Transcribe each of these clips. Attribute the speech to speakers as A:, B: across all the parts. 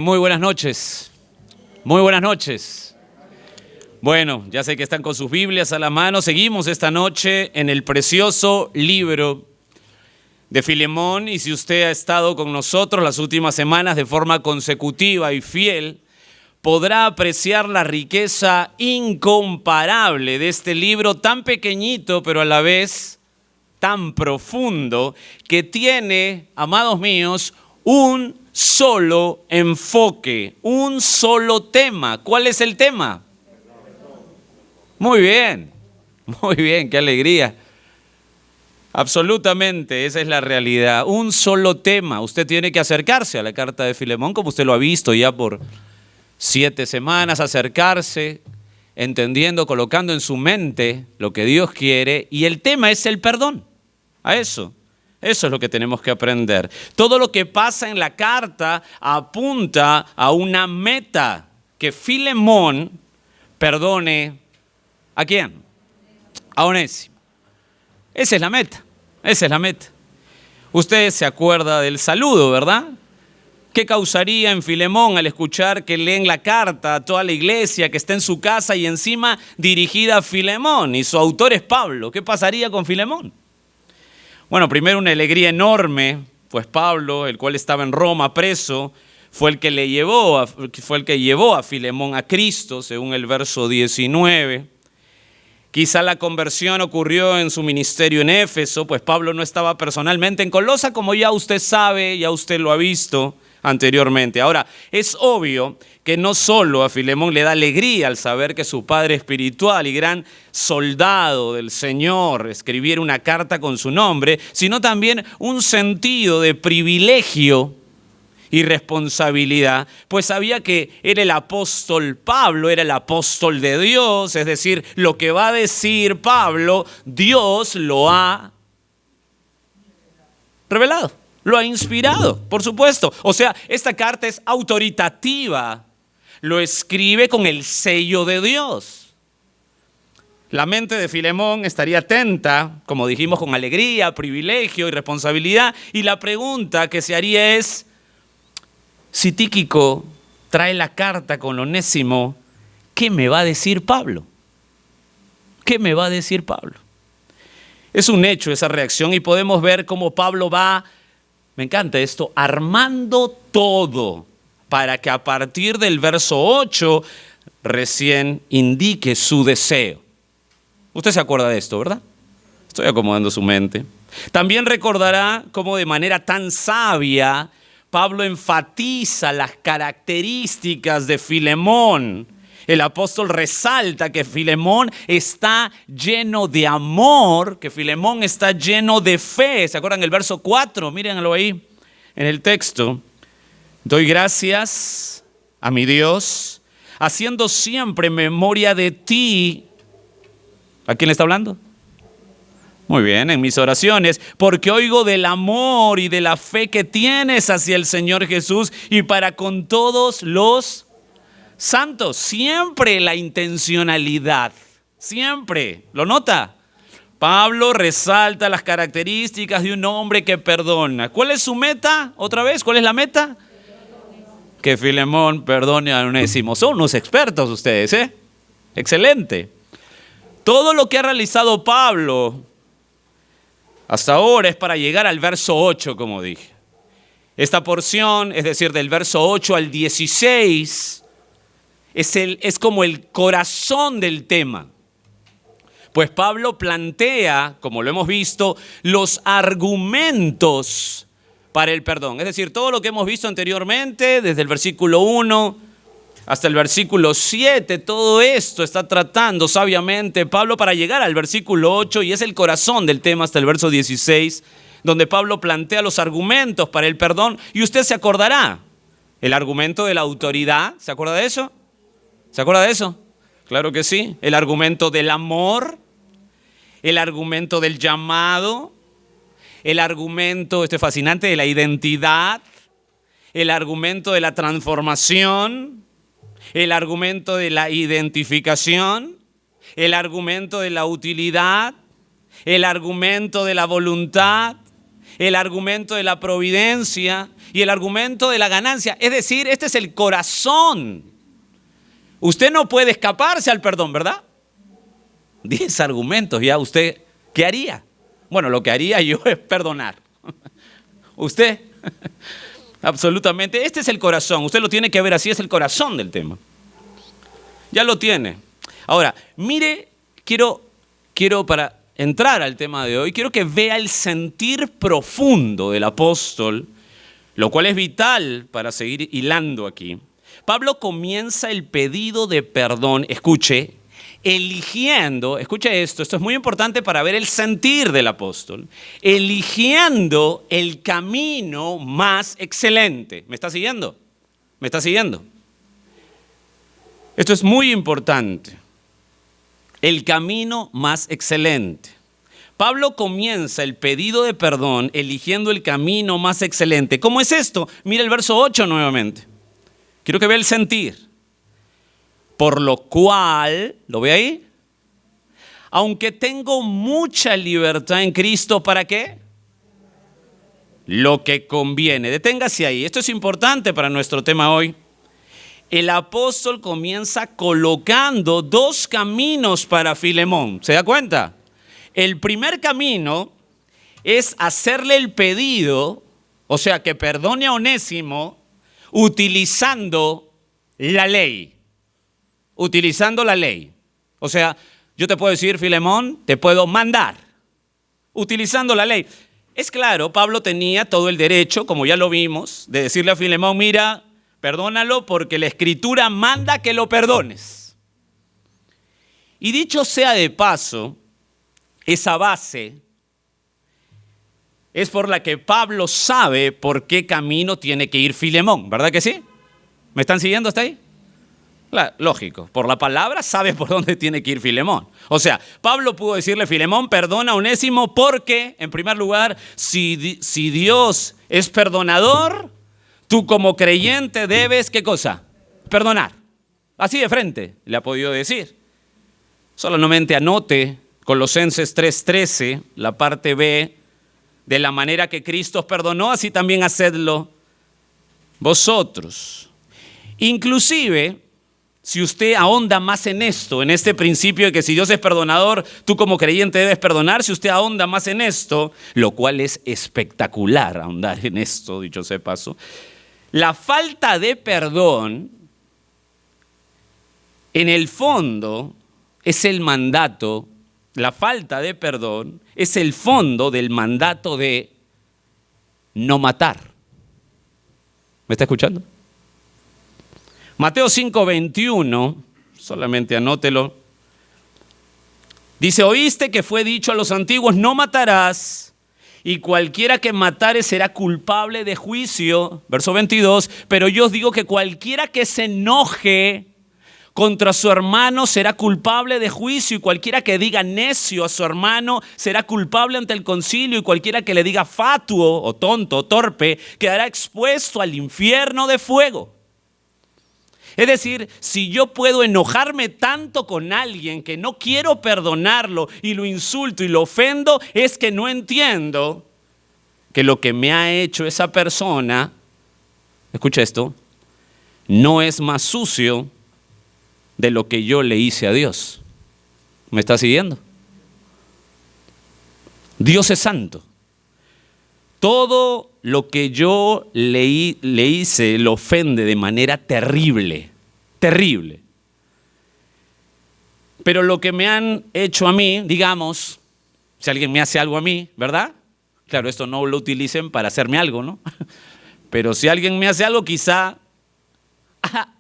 A: Muy buenas noches, muy buenas noches. Bueno, ya sé que están con sus Biblias a la mano. Seguimos esta noche en el precioso libro de Filemón, y si usted ha estado con nosotros las últimas semanas de forma consecutiva y fiel, podrá apreciar la riqueza incomparable de este libro tan pequeñito, pero a la vez tan profundo, que tiene, amados míos, un solo enfoque, un solo tema. ¿Cuál es el tema? Muy bien, qué alegría. Absolutamente, esa es la realidad. Un solo tema. Usted tiene que acercarse a la carta de Filemón, como usted lo ha visto ya por 7 semanas, acercarse, entendiendo, colocando en su mente lo que Dios quiere, y el tema es el perdón. Eso es lo que tenemos que aprender. Todo lo que pasa en la carta apunta a una meta: que Filemón perdone ¿a quién? A Onésimo. Esa es la meta. Usted se acuerda del saludo, ¿verdad? ¿Qué causaría en Filemón al escuchar que leen la carta a toda la iglesia que está en su casa y encima dirigida a Filemón, y su autor es Pablo? ¿Qué pasaría con Filemón? Bueno, primero una alegría enorme, pues Pablo, el cual estaba en Roma preso, fue el que llevó a Filemón a Cristo, según el verso 19. Quizá la conversión ocurrió en su ministerio en Éfeso, pues Pablo no estaba personalmente en Colosa, como ya usted sabe, ya usted lo ha visto anteriormente. Ahora, es obvio que no solo a Filemón le da alegría al saber que su padre espiritual y gran soldado del Señor escribiera una carta con su nombre, sino también un sentido de privilegio y responsabilidad, pues sabía que era el apóstol Pablo, era el apóstol de Dios, es decir, lo que va a decir Pablo, Dios lo ha revelado, lo ha inspirado, por supuesto. O sea, esta carta es autoritativa, lo escribe con el sello de Dios. La mente de Filemón estaría atenta, como dijimos, con alegría, privilegio y responsabilidad, y la pregunta que se haría es: si Tíquico trae la carta con Onésimo, ¿qué me va a decir Pablo? ¿Qué me va a decir Pablo? Es un hecho esa reacción, y podemos ver cómo Pablo va, me encanta esto, armando todo para que a partir del verso 8 recién indique su deseo. Usted se acuerda de esto, ¿verdad? Estoy acomodando su mente. También recordará cómo de manera tan sabia Pablo enfatiza las características de Filemón. El apóstol resalta que Filemón está lleno de amor, que Filemón está lleno de fe. ¿Se acuerdan el verso 4? Mírenlo ahí en el texto. Doy gracias a mi Dios, haciendo siempre memoria de ti. ¿A quién le está hablando? Muy bien, en mis oraciones, porque oigo del amor y de la fe que tienes hacia el Señor Jesús y para con todos los santos. Siempre la intencionalidad, siempre, ¿lo nota? Pablo resalta las características de un hombre que perdona. ¿Cuál es su meta? Otra vez, ¿cuál es la meta? Que Filemón perdone a Onésimo. Son unos expertos ustedes, ¿eh? Excelente. Todo lo que ha realizado Pablo hasta ahora es para llegar al verso 8, como dije. Esta porción, es decir, del verso 8 al 16, es como el corazón del tema. Pues Pablo plantea, como lo hemos visto, los argumentos para el perdón. Es decir, todo lo que hemos visto anteriormente, desde el versículo 1 hasta el versículo 7, todo esto está tratando sabiamente Pablo para llegar al versículo 8, y es el corazón del tema hasta el verso 16, donde Pablo plantea los argumentos para el perdón. Y usted se acordará, el argumento de la autoridad, ¿se acuerda de eso? ¿Se acuerda de eso? Claro que sí. El argumento del amor, el argumento del llamado, el argumento, esto es fascinante, de la identidad, el argumento de la transformación, el argumento de la identificación, el argumento de la utilidad, el argumento de la voluntad, el argumento de la providencia, y el argumento de la ganancia. Es decir, este es el corazón. Usted no puede escaparse al perdón, ¿verdad? 10 argumentos, ya usted, ¿qué haría? Bueno, lo que haría yo es perdonar. Usted, absolutamente, este es el corazón. Usted lo tiene que ver así, es el corazón del tema. Ya lo tiene. Ahora, mire, quiero para entrar al tema de hoy, quiero que vea el sentir profundo del apóstol, lo cual es vital para seguir hilando aquí. Pablo comienza el pedido de perdón, escuche esto es muy importante para ver el sentir del apóstol, eligiendo el camino más excelente. ¿Me está siguiendo? ¿Me está siguiendo? Esto es muy importante. El camino más excelente. Pablo comienza el pedido de perdón eligiendo el camino más excelente. ¿Cómo es esto? Mira el verso 8 nuevamente. Quiero que vea el sentir. Por lo cual, ¿lo ve ahí? Aunque tengo mucha libertad en Cristo, ¿para qué? Lo que conviene. Deténgase ahí. Esto es importante para nuestro tema hoy. El apóstol comienza colocando 2 caminos para Filemón. ¿Se da cuenta? El primer camino es hacerle el pedido, o sea, que perdone a Onésimo utilizando la ley. Utilizando la ley. O sea, yo te puedo decir, Filemón, te puedo mandar. Utilizando la ley. Es claro, Pablo tenía todo el derecho, como ya lo vimos, de decirle a Filemón, mira, perdónalo porque la Escritura manda que lo perdones. Y dicho sea de paso, esa base es por la que Pablo sabe por qué camino tiene que ir Filemón, ¿verdad que sí? ¿Me están siguiendo hasta ahí? Lógico, por la palabra sabe por dónde tiene que ir Filemón. O sea, Pablo pudo decirle, Filemón, perdona a Onésimo porque, en primer lugar, si Dios es perdonador, tú como creyente debes, ¿qué cosa? Perdonar. Así de frente le ha podido decir. Solamente anote Colosenses 3:13, la parte B, de la manera que Cristo os perdonó, así también hacedlo vosotros. Inclusive, si usted ahonda más en esto, en este principio de que si Dios es perdonador, tú como creyente debes perdonar, si usted ahonda más en esto, lo cual es espectacular ahondar en esto, dicho sea de paso, la falta de perdón, en el fondo, es el mandato, la falta de perdón es el fondo del mandato de no matar. ¿Me está escuchando? Mateo 5:21, solamente anótelo, dice, oíste que fue dicho a los antiguos, no matarás, y cualquiera que matare será culpable de juicio. Verso 22, pero yo os digo que cualquiera que se enoje contra su hermano será culpable de juicio, y cualquiera que diga necio a su hermano será culpable ante el concilio, y cualquiera que le diga fatuo o tonto o torpe quedará expuesto al infierno de fuego. Es decir, si yo puedo enojarme tanto con alguien que no quiero perdonarlo y lo insulto y lo ofendo, es que no entiendo que lo que me ha hecho esa persona, escucha esto, no es más sucio de lo que yo le hice a Dios. ¿Me está siguiendo? Dios es santo. Todo lo que yo le hice lo ofende de manera terrible, terrible. Pero lo que me han hecho a mí, digamos, si alguien me hace algo a mí, ¿verdad? Claro, esto no lo utilicen para hacerme algo, ¿no? Pero si alguien me hace algo, quizá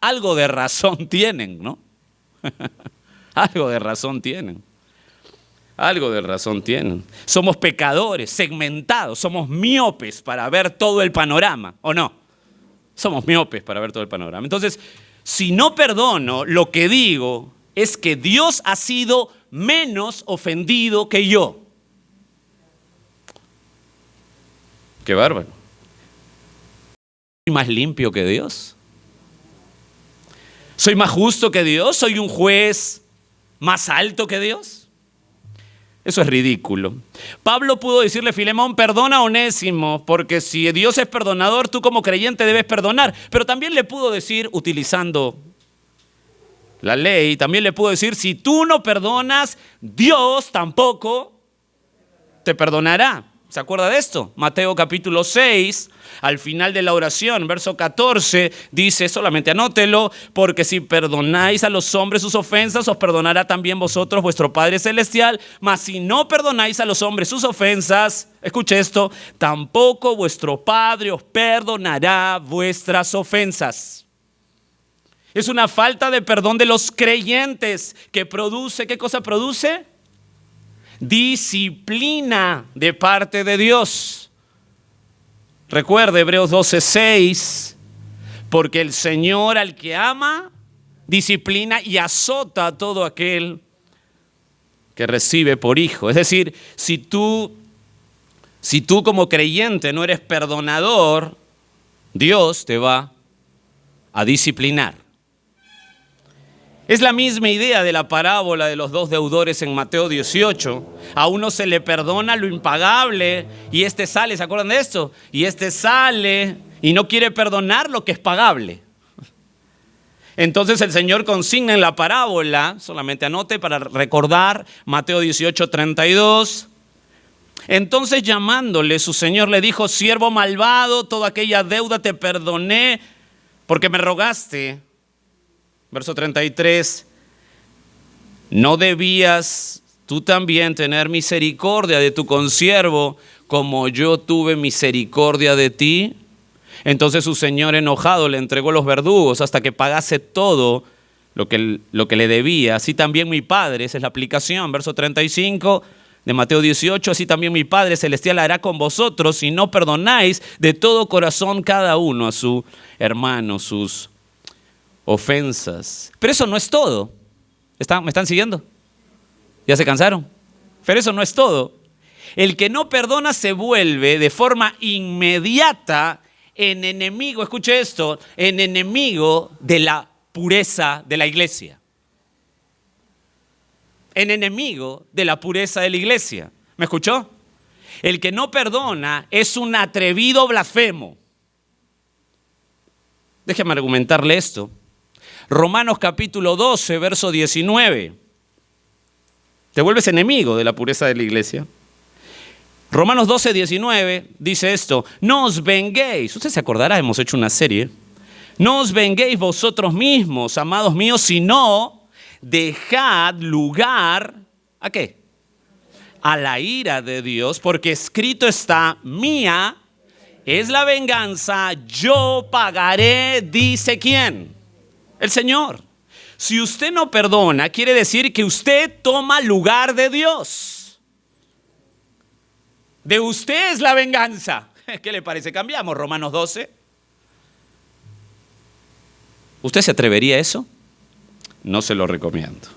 A: algo de razón tienen, ¿no? Algo de razón tienen. Algo de razón tienen. Somos pecadores, segmentados, somos miopes para ver todo el panorama, ¿o no? Somos miopes para ver todo el panorama. Entonces, si no perdono, lo que digo es que Dios ha sido menos ofendido que yo. Qué bárbaro. ¿Soy más limpio que Dios? ¿Soy más justo que Dios? ¿Soy un juez más alto que Dios? Eso es ridículo. Pablo pudo decirle, Filemón, perdona a Onésimo, porque si Dios es perdonador, tú como creyente debes perdonar. Pero también le pudo decir, utilizando la ley, también le pudo decir, si tú no perdonas, Dios tampoco te perdonará. ¿Se acuerda de esto? Mateo capítulo 6, al final de la oración, verso 14, dice, solamente anótelo, porque si perdonáis a los hombres sus ofensas, os perdonará también vosotros vuestro Padre Celestial, mas si no perdonáis a los hombres sus ofensas, escuche esto, tampoco vuestro Padre os perdonará vuestras ofensas. Es una falta de perdón de los creyentes que produce, ¿qué cosa produce? Disciplina de parte de Dios. Recuerde Hebreos 12:6, porque el Señor al que ama, disciplina y azota a todo aquel que recibe por hijo. Es decir, si tú como creyente no eres perdonador, Dios te va a disciplinar. Es la misma idea de la parábola de los dos deudores en Mateo 18. A uno se le perdona lo impagable y este sale, ¿se acuerdan de esto? Y este sale y no quiere perdonar lo que es pagable. Entonces el Señor consigna en la parábola, solamente anote para recordar, Mateo 18:32. Entonces llamándole su Señor le dijo, siervo malvado, toda aquella deuda te perdoné porque me rogaste. Verso 33, ¿no debías tú también tener misericordia de tu consiervo como yo tuve misericordia de ti? Entonces su señor enojado le entregó los verdugos hasta que pagase todo lo que le debía. Así también mi Padre, esa es la aplicación, verso 35 de Mateo 18, así también mi Padre Celestial hará con vosotros si no perdonáis de todo corazón cada uno a su hermano sus ofensas. Pero eso no es todo. ¿Me están siguiendo? ¿Ya se cansaron? Pero eso no es todo. El que no perdona se vuelve de forma inmediata en enemigo, escuche esto, en enemigo de la pureza de la iglesia. En enemigo de la pureza de la iglesia. ¿Me escuchó? El que no perdona es un atrevido blasfemo. Déjeme argumentarle esto. Romanos capítulo 12, verso 19. Te vuelves enemigo de la pureza de la iglesia. Romanos 12, 19 dice esto. No os venguéis. Usted se acordará, hemos hecho una serie. No os venguéis vosotros mismos, amados míos, sino dejad lugar, ¿a qué? A la ira de Dios, porque escrito está, mía es la venganza, yo pagaré, dice ¿quién? El Señor. Si usted no perdona, quiere decir que usted toma lugar de Dios. De usted es la venganza. ¿Qué le parece? Cambiamos Romanos 12. ¿Usted se atrevería a eso? No se lo recomiendo.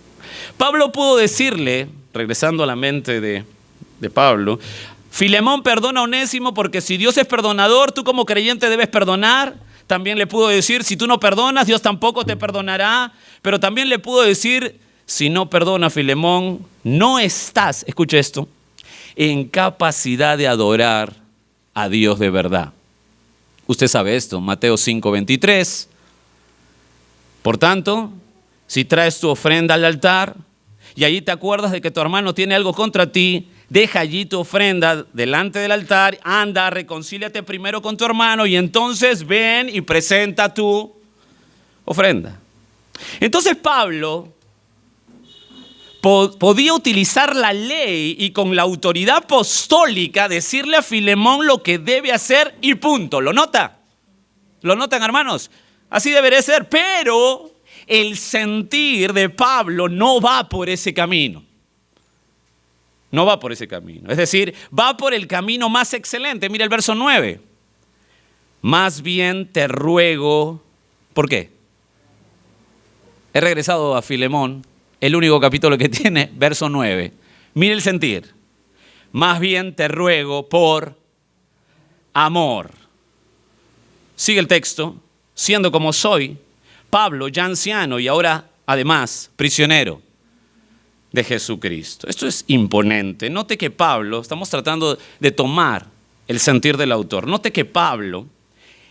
A: Pablo pudo decirle, regresando a la mente de Pablo, Filemón, perdona a Onésimo porque si Dios es perdonador, tú como creyente debes perdonar. También le pudo decir, si tú no perdonas, Dios tampoco te perdonará. Pero también le pudo decir, si no perdona Filemón, no estás, escuche esto, en capacidad de adorar a Dios de verdad. Usted sabe esto, Mateo 5:23. Por tanto, si traes tu ofrenda al altar y allí te acuerdas de que tu hermano tiene algo contra ti, deja allí tu ofrenda delante del altar, anda, reconcíliate primero con tu hermano y entonces ven y presenta tu ofrenda. Entonces Pablo podía utilizar la ley y con la autoridad apostólica decirle a Filemón lo que debe hacer y punto. ¿Lo nota? ¿Lo notan, hermanos? Así debería ser, pero el sentir de Pablo no va por ese camino. No va por ese camino. Es decir, va por el camino más excelente. Mira el verso 9. Más bien te ruego. ¿Por qué? He regresado a Filemón, el único capítulo que tiene, verso 9. Mira el sentir. Más bien te ruego por amor. Sigue el texto. Siendo como soy, Pablo, ya anciano y ahora además prisionero. de Jesucristo. Esto es imponente. Note que Pablo, estamos tratando de tomar el sentir del autor. Note que Pablo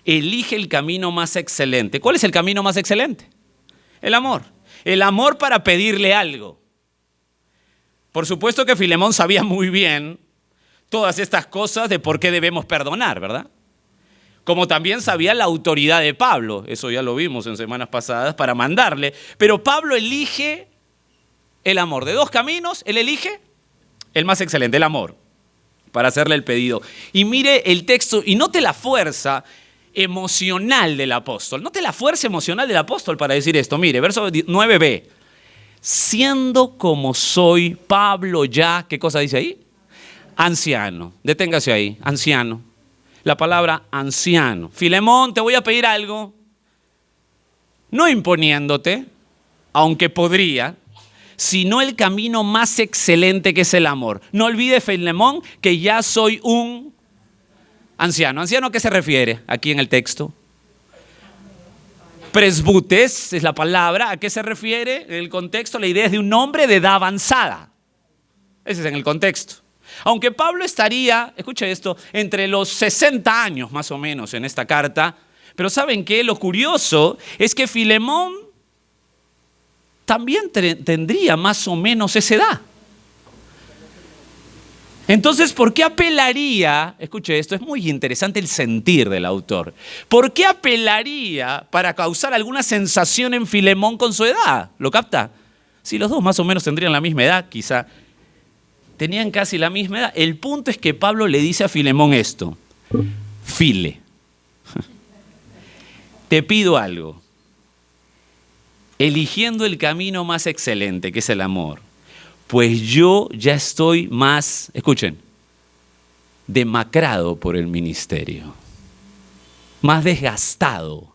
A: elige el camino más excelente. ¿Cuál es el camino más excelente? El amor. El amor para pedirle algo. Por supuesto que Filemón sabía muy bien todas estas cosas de por qué debemos perdonar, ¿verdad? Como también sabía la autoridad de Pablo, eso ya lo vimos en semanas pasadas, para mandarle. Pero Pablo elige el amor. De dos caminos, él elige el más excelente, el amor, para hacerle el pedido. Y mire el texto y note la fuerza emocional del apóstol. Note la fuerza emocional del apóstol para decir esto. Mire, verso 9b. Siendo como soy, Pablo ya, ¿qué cosa dice ahí? Anciano. Deténgase ahí, anciano. La palabra anciano. Filemón, te voy a pedir algo. No imponiéndote, aunque podría, sino el camino más excelente que es el amor. No olvides, Filemón, que ya soy un anciano. ¿Anciano a qué se refiere aquí en el texto? Presbutes es la palabra. ¿A qué se refiere en el contexto? La idea es de un hombre de edad avanzada. Ese es en el contexto. Aunque Pablo estaría, escuche esto, entre los 60 años más o menos en esta carta, pero ¿saben qué? Lo curioso es que Filemón también tendría más o menos esa edad. Entonces, ¿por qué apelaría? Escuche esto, es muy interesante el sentir del autor. ¿Por qué apelaría para causar alguna sensación en Filemón con su edad? ¿Lo capta? Si los dos más o menos tendrían la misma edad, quizá tenían casi la misma edad. El punto es que Pablo le dice a Filemón esto: File, te pido algo. Eligiendo el camino más excelente, que es el amor, pues yo ya estoy más, escuchen, demacrado por el ministerio, más desgastado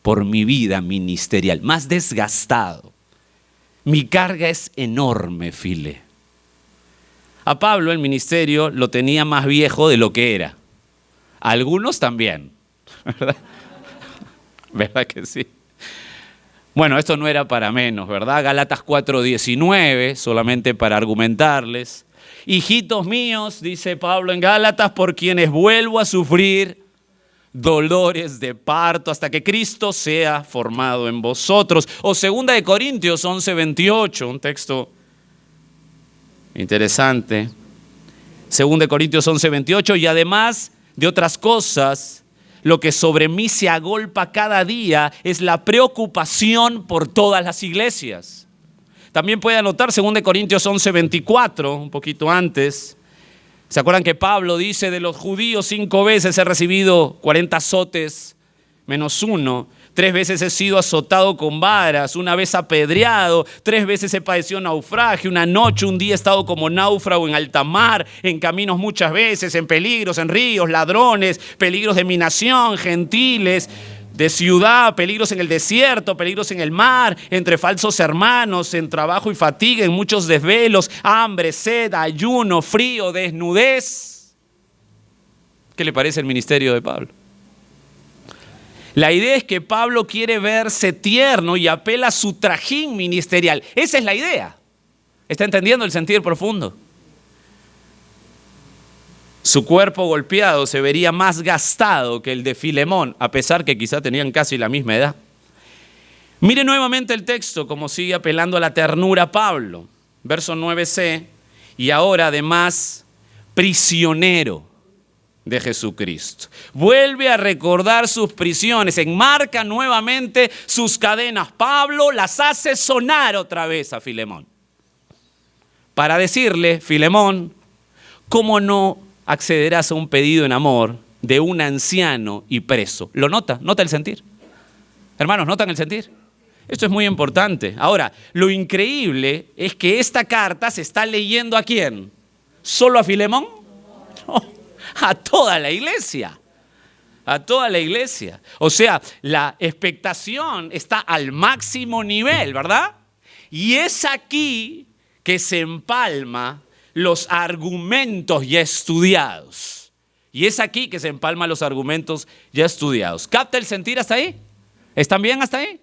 A: por mi vida ministerial, más desgastado. Mi carga es enorme, File. A Pablo el ministerio lo tenía más viejo de lo que era. A algunos también, ¿verdad? ¿Verdad que sí? Bueno, esto no era para menos, ¿verdad? Gálatas 4:19, solamente para argumentarles. Hijitos míos, dice Pablo en Gálatas, por quienes vuelvo a sufrir dolores de parto hasta que Cristo sea formado en vosotros. O 2 Corintios 11:28, un texto interesante. 2 Corintios 11:28, y además de otras cosas, lo que sobre mí se agolpa cada día es la preocupación por todas las iglesias. También puede anotar 2 Corintios 11:24, un poquito antes. ¿Se acuerdan que Pablo dice: de los judíos 5 veces he recibido 40 azotes menos 1? 3 veces he sido azotado con varas, 1 vez apedreado, 3 veces he padecido naufragio, 1 noche, 1 día he estado como náufrago en alta mar, en caminos muchas veces, en peligros, en ríos, ladrones, peligros de mi nación, gentiles, de ciudad, peligros en el desierto, peligros en el mar, entre falsos hermanos, en trabajo y fatiga, en muchos desvelos, hambre, sed, ayuno, frío, desnudez. ¿Qué le parece el ministerio de Pablo? La idea es que Pablo quiere verse tierno y apela a su trajín ministerial. Esa es la idea. ¿Está entendiendo el sentir profundo? Su cuerpo golpeado se vería más gastado que el de Filemón, a pesar que quizá tenían casi la misma edad. Mire nuevamente el texto, como sigue apelando a la ternura Pablo. Verso 9c, y ahora además prisionero de Jesucristo. Vuelve a recordar sus prisiones, enmarca nuevamente sus cadenas. Pablo las hace sonar otra vez a Filemón, para decirle: Filemón, ¿cómo no accederás a un pedido en amor de un anciano y preso? ¿Lo nota? ¿Nota el sentir? Hermanos, ¿notan el sentir? Esto es muy importante. Ahora, lo increíble es que esta carta se está leyendo ¿a quién? ¿Solo a Filemón? No, a toda la iglesia. A toda la iglesia. O sea, la expectación está al máximo nivel, ¿verdad? Y es aquí que se empalma los argumentos ya estudiados. Y es aquí que se empalman los argumentos ya estudiados. ¿Capta el sentir hasta ahí? ¿Están bien hasta ahí?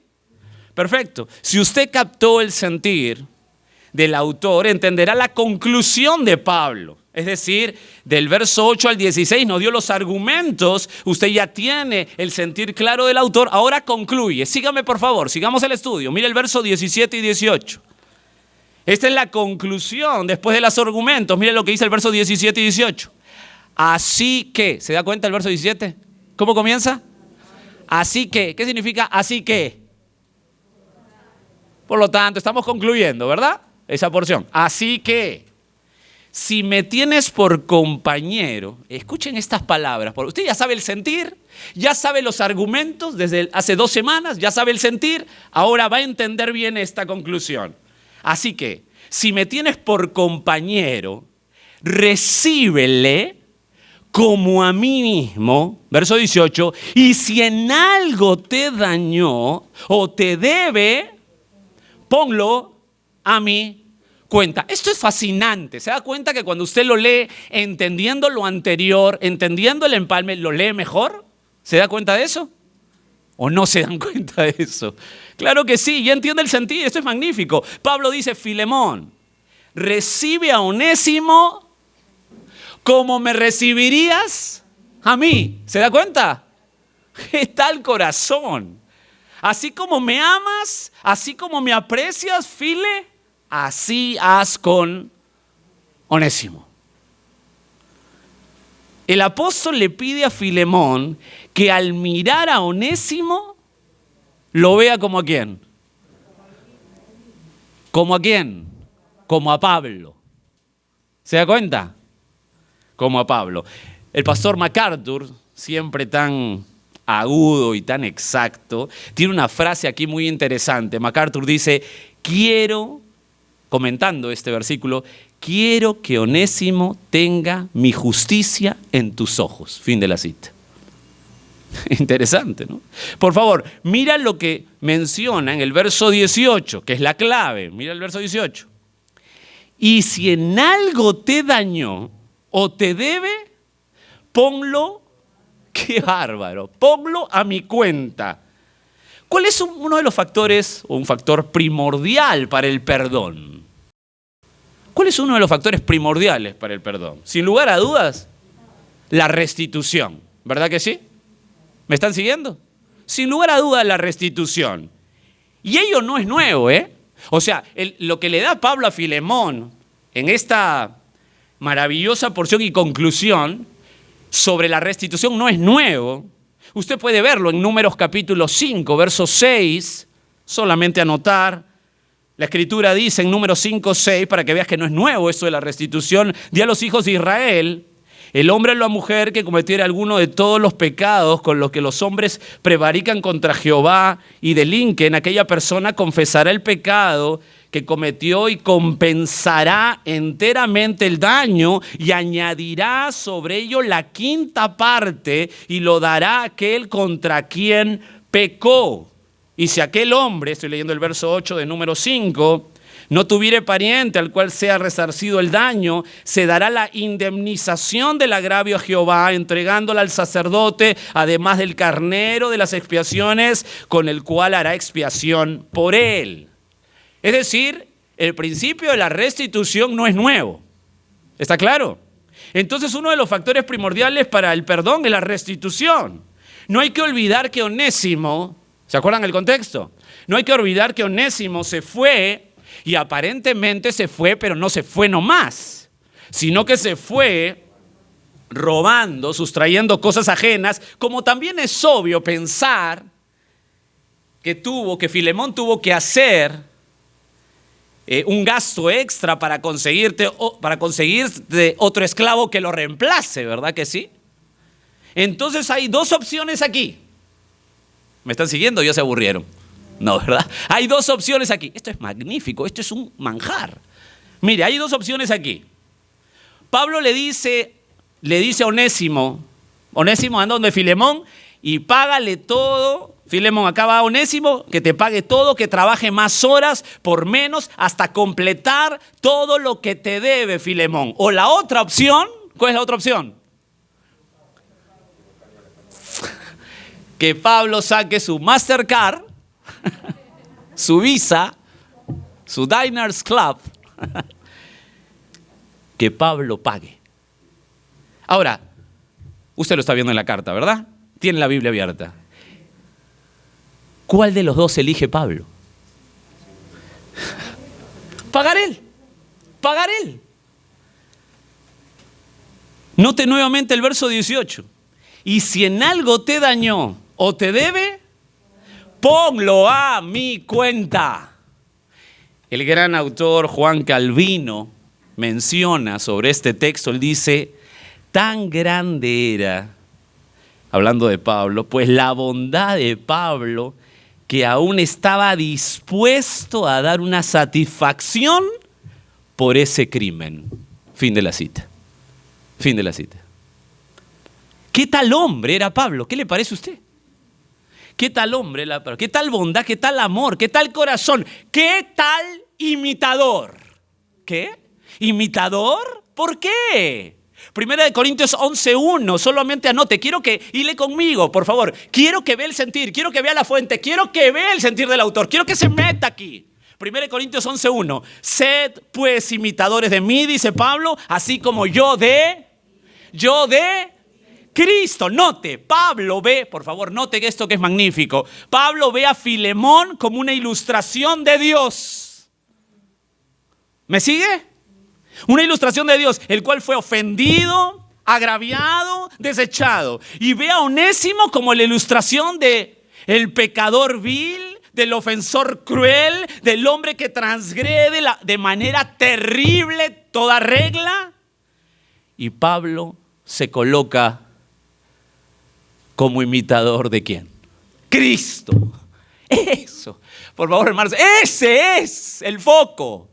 A: Perfecto. Si usted captó el sentir, del autor, entenderá la conclusión de Pablo. Es decir, del verso 8 al 16 nos dio los argumentos, usted ya tiene el sentir claro del autor, ahora concluye. Sígame por favor, sigamos el estudio. Mire el verso 17 y 18. Esta es la conclusión después de los argumentos. Mire lo que dice el verso 17 y 18. Así que, ¿se da cuenta el verso 17? ¿Cómo comienza? Así que, ¿qué significa así que? Por lo tanto, estamos concluyendo, ¿verdad? Esa porción. Así que, si me tienes por compañero, escuchen estas palabras, porque usted ya sabe el sentir, ya sabe los argumentos desde hace 2 semanas, ya sabe el sentir, ahora va a entender bien esta conclusión. Así que, si me tienes por compañero, recíbele como a mí mismo, verso 18, y si en algo te dañó o te debe, ponlo a mi cuenta. Esto es fascinante. ¿Se da cuenta que cuando usted lo lee entendiendo lo anterior, entendiendo el empalme, lo lee mejor? ¿Se da cuenta de eso? ¿O no se dan cuenta de eso? Claro que sí, ya entiende el sentido. Esto es magnífico. Pablo dice, Filemón, recibe a Onésimo como me recibirías a mí. ¿Se da cuenta? Está el corazón. Así como me amas, así como me aprecias, File, así haz con Onésimo. El apóstol le pide a Filemón que al mirar a Onésimo lo vea como a quién. ¿Como a quién? Como a Pablo. ¿Se da cuenta? Como a Pablo. El pastor MacArthur, siempre tan agudo y tan exacto, tiene una frase aquí muy interesante. MacArthur dice, comentando este versículo, quiero que Onésimo tenga mi justicia en tus ojos. Fin de la cita. Interesante, ¿no? Por favor, mira lo que menciona en el verso 18, que es la clave. Mira el verso 18. Y si en algo te dañó o te debe, ponlo, qué bárbaro, ponlo a mi cuenta. ¿Cuál es uno de los factores o un factor primordial para el perdón? ¿Cuál es uno de los factores primordiales para el perdón? Sin lugar a dudas, la restitución. ¿Verdad que sí? ¿Me están siguiendo? Sin lugar a dudas, la restitución. Y ello no es nuevo, ¿eh? O sea, lo que le da Pablo a Filemón en esta maravillosa porción y conclusión sobre la restitución no es nuevo. Usted puede verlo en Números capítulo 5, verso 6, solamente anotar. La Escritura dice en Números 5, 6, para que veas que no es nuevo esto de la restitución, di a los hijos de Israel, el hombre o la mujer que cometiera alguno de todos los pecados con los que los hombres prevarican contra Jehová y delinquen, aquella persona confesará el pecado que cometió y compensará enteramente el daño y añadirá sobre ello la quinta parte y lo dará a aquel contra quien pecó. Y si aquel hombre, estoy leyendo el verso 8 de Número 5, no tuviere pariente al cual sea resarcido el daño, se dará la indemnización del agravio a Jehová, entregándola al sacerdote, además del carnero de las expiaciones, con el cual hará expiación por él. Es decir, el principio de la restitución no es nuevo. ¿Está claro? Entonces, uno de los factores primordiales para el perdón es la restitución. No hay que olvidar que Onésimo, ¿se acuerdan el contexto? No hay que olvidar que Onésimo se fue y aparentemente se fue, pero no se fue nomás, sino que se fue robando, sustrayendo cosas ajenas, como también es obvio pensar que Filemón tuvo que hacer un gasto extra para conseguirte otro esclavo que lo reemplace, ¿verdad que sí? Entonces hay 2 opciones aquí. ¿Me están siguiendo o ya se aburrieron? No, ¿verdad? Hay 2 opciones aquí. Esto es magnífico, esto es un manjar. Mire, hay 2 opciones aquí. Pablo le dice a Onésimo, anda donde Filemón y págale todo. Filemón, acá va Onésimo, que te pague todo, que trabaje más horas por menos hasta completar todo lo que te debe, Filemón. O la otra opción, ¿cuál es la otra opción? Que Pablo saque su Mastercard, su Visa, su Diners Club Que Pablo pague. Ahora, usted lo está viendo en la carta, ¿verdad? Tiene la Biblia abierta. ¿Cuál de los dos elige Pablo? Pagar él. Pagar él. Note nuevamente el verso 18. Y si en algo te dañó o te debe, ponlo a mi cuenta. El gran autor Juan Calvino menciona sobre este texto, él dice, tan grande era, hablando de Pablo, pues la bondad de Pablo, que aún estaba dispuesto a dar una satisfacción por ese crimen. Fin de la cita. Fin de la cita. ¿Qué tal hombre era Pablo? ¿Qué le parece a usted? ¿Qué tal hombre era Pablo? ¿Qué tal bondad? ¿Qué tal amor? ¿Qué tal corazón? ¿Qué tal imitador? ¿Qué? ¿Imitador? ¿Por qué? Primera de Corintios 11:1, solamente anote, quiero que hile conmigo, por favor. Quiero que vea el sentir, quiero que vea la fuente, quiero que vea el sentir del autor, quiero que se meta aquí. Primera de Corintios 11:1, sed pues imitadores de mí, dice Pablo, así como yo de Cristo. Note, Pablo ve, por favor, note esto que es magnífico. Pablo ve a Filemón como una ilustración de Dios. ¿Me sigue? Una ilustración de Dios, el cual fue ofendido, agraviado, desechado. Y ve a Onésimo como la ilustración de el pecador vil, del ofensor cruel, del hombre que transgrede de manera terrible toda regla. Y Pablo se coloca como imitador ¿de quién? Cristo. Eso, por favor, hermanos, ese es el foco.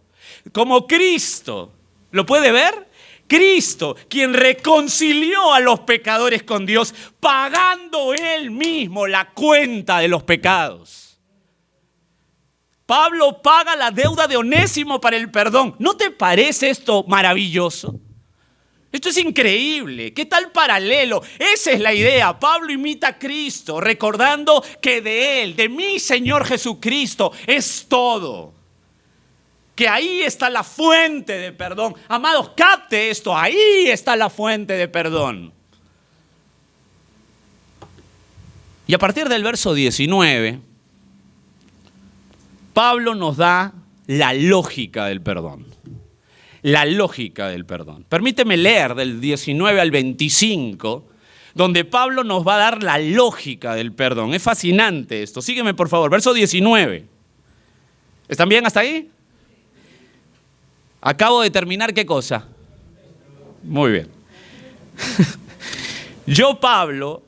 A: Como Cristo. ¿Lo puede ver? Cristo, quien reconcilió a los pecadores con Dios, pagando él mismo la cuenta de los pecados. Pablo paga la deuda de Onésimo para el perdón. ¿No te parece esto maravilloso? Esto es increíble. ¿Qué tal paralelo? Esa es la idea. Pablo imita a Cristo, recordando que de él, de mi Señor Jesucristo, es todo. Que ahí está la fuente de perdón. Amados, capte esto. Ahí está la fuente de perdón. Y a partir del verso 19, Pablo nos da la lógica del perdón. La lógica del perdón. Permíteme leer del 19 al 25, donde Pablo nos va a dar la lógica del perdón. Es fascinante esto. Sígueme, por favor. Verso 19. ¿Están bien hasta ahí? Acabo de terminar, ¿qué cosa? Muy bien. Yo, Pablo,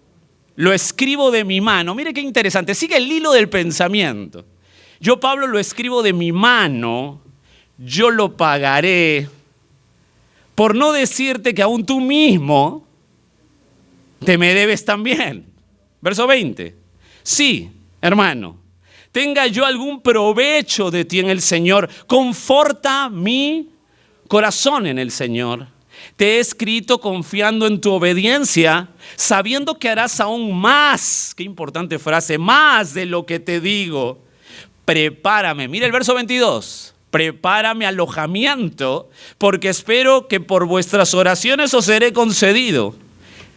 A: lo escribo de mi mano. Mire qué interesante. Sigue el hilo del pensamiento. Yo, Pablo, lo escribo de mi mano. Yo lo pagaré. Por no decirte que aún tú mismo te me debes también. Verso 20. Sí, hermano. Tenga yo algún provecho de ti en el Señor, conforta mi corazón en el Señor. Te he escrito confiando en tu obediencia, sabiendo que harás aún más, qué importante frase, más de lo que te digo. Prepárame, mira el verso 22, prepárame alojamiento, porque espero que por vuestras oraciones os seré concedido.